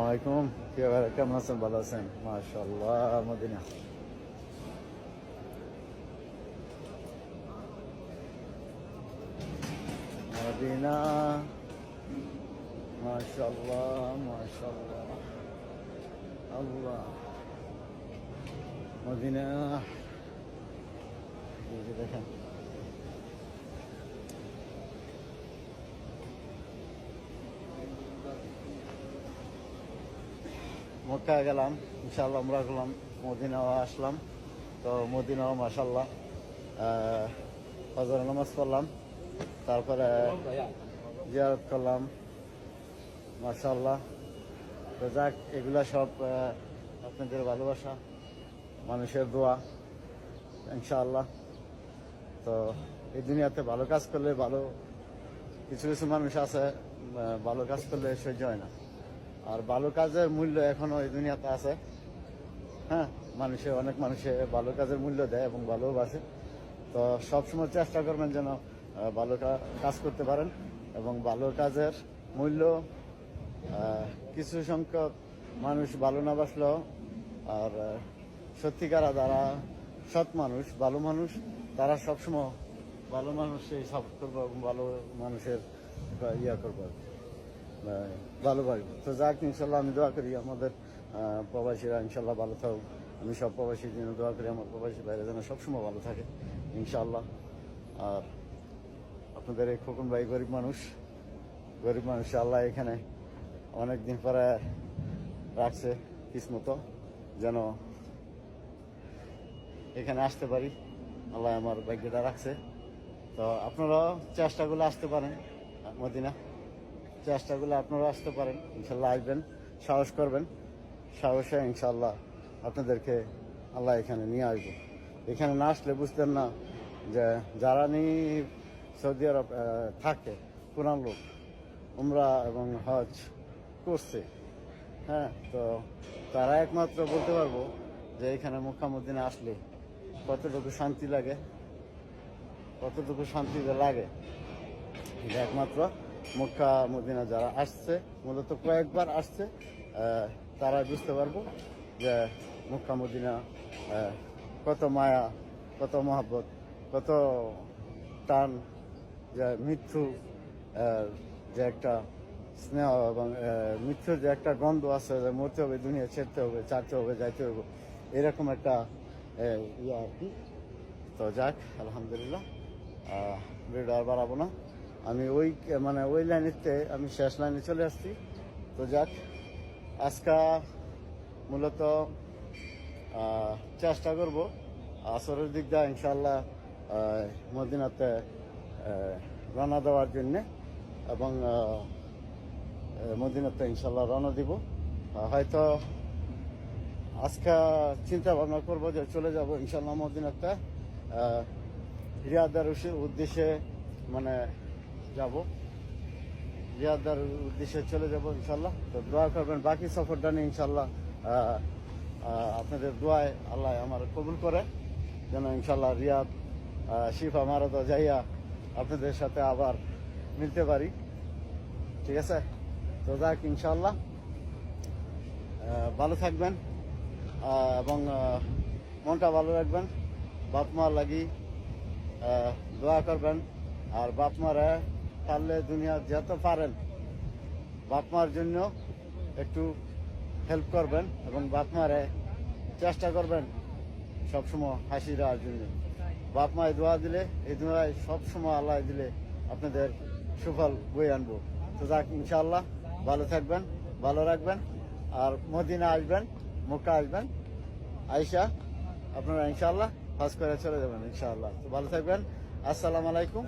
আলাইকুম, কি খবর? কেমন আছেন? ভালো আছেন? মাশাআল্লাহ। মদিনা মদিনা মাশাআল্লাহ মাশাআল্লাহ। আল্লাহ মদিনা, এই যে দেখেন মক্কা গেলাম, ইনশাআল্লাহ উমরা করলাম, মদিনাও আসলাম। তো মদিনাও মাশাআল্লাহ ফজর নামাজ পড়লাম, তারপরে জিয়ারত করলাম মাশাআল্লাহ। তো যাক, এগুলা সব আপনাদের ভালোবাসা, মানুষের দোয়া ইনশাআল্লাহ। তো এই দুনিয়াতে ভালো কাজ করলে ভালো, কিছু কিছু মানুষ আছে ভালো কাজ করলে সহ্য হয় না, আর ভালো কাজের মূল্য এখনো এই দুনিয়াতে আছে। হ্যাঁ, অনেক মানুষে ভালো কাজের মূল্য দেয় এবং ভালোবাসে। তো সবসময় চেষ্টা করবেন যেন ভালো কাজ করতে পারেন, এবং ভালো কাজের মূল্য কিছু সংখ্যক মানুষ ভালো না বাসলেও, আর সত্যিকার যারা সৎ মানুষ, ভালো মানুষ, তারা সবসময় ভালো মানুষের সাপোর্ট করবো এবং ভালো মানুষের ইয়া করবো, ভালোবাসবো। তো যাক, ইনশাল্লাহ আমি দোয়া করি আমাদের প্রবাসীরা ইনশাল্লাহ ভালো থাকুক। আমি সব প্রবাসীর জন্য দোয়া করি, আমার প্রবাসী বাইরে যেন সবসময় ভালো থাকে ইনশাল্লাহ। আর আপনাদের এই খোকন ভাই গরিব মানুষ আল্লাহ এখানে অনেকদিন পরে রাখছে কিসমতো, যেন এখানে আসতে পারি, আল্লাহ আমার ভাগ্যটা রাখছে। তো আপনারাও চেষ্টাগুলো আসতে পারেন মদিনা, চেষ্টাগুলো আপনারা আসতে পারেন, ইনশাল্লাহ আসবেন, সাহস করবেন, সাহসে ইনশাল্লাহ আপনাদেরকে আল্লাহ এখানে নিয়ে আসবো। এখানে না আসলে বুঝতেন না যে যারা সৌদি আরব থাকে, পুরান লোক, উমরা এবং হজ করছে, হ্যাঁ, তো তারা একমাত্র বলতে পারবো যে এখানে মক্কা মদিনা আসলে কতটুকু শান্তি লাগে, কতটুকু শান্তি লাগে, এটা একমাত্র মক্কা মদিনা যারা আসছে, মূলত কয়েকবার আসছে, তারা বুঝতে পারবো যে মক্কা মদিনা কত মায়া, কত মহব্বত, কত টান, যে মৃত্যু যে একটা স্নেহ এবং মৃত্যুর যে একটা গন্ধ আছে, যে মরতে হবে, দুনিয়া ছেড়তে হবে, চাইতে হবে, যাইতে হবে, এরকম একটা ইয়ে আর কি। তো যাক, আলহামদুলিল্লাহ, ভিডিও আর বাড়াবো না। আমি ওই লাইনেতে আমি শেষ লাইনে চলে আসছি। তো যাক, আজকে মূলত চেষ্টা করব আসরের দিক দিয়ে ইনশাল্লাহ মদিনাতে রওনা দেওয়ার জন্যে, এবং মদিনাতে ইনশাল্লাহ রওনা দিব। হয়তো আজকে চিন্তা ভাবনা করবো যে চলে যাব ইনশাল্লাহ মদিনাতে, রিয়াদের উদ্দেশ্যে যাব, রিয়াদের উদ্দেশ্যে চলে যাব ইনশাল্লাহ। তো দোয়া করবেন বাকি সফরটা নিয়ে ইনশাল্লাহ, আপনাদের দোয়ায় আল্লাহ আমার কবুল করে, যেন ইনশাল্লাহ রিয়াদ শিফা মারাদা যাইয়া আপনাদের সাথে আবার মিলতে পারি। ঠিক আছে? তো যাক, ইনশাল্লাহ ভালো থাকবেন এবং মনটা ভালো রাখবেন, বাপ মার লাগি দোয়া করবেন। আর বাপ মারা পারলে দুনিয়া যত পারেন বাপ মার জন্য একটু হেল্প করবেন, এবং বাপ মারে চেষ্টা করবেন সবসময় হাসি দেওয়ার জন্য। বাপ মায় দোয়া দিলে, এই দোয়ায় সবসময় আল্লাহ দিলে আপনাদের সুফল বয়ে আনবো। তো যাক, ইনশাআল্লাহ ভালো থাকবেন, ভালো রাখবেন, আর মদিনা আসবেন, মক্কা আসবেন, আইসা আপনারা ইনশাআল্লাহ হজ করে চলে যাবেন ইনশাআল্লাহ। তো ভালো থাকবেন, আসসালামু আলাইকুম।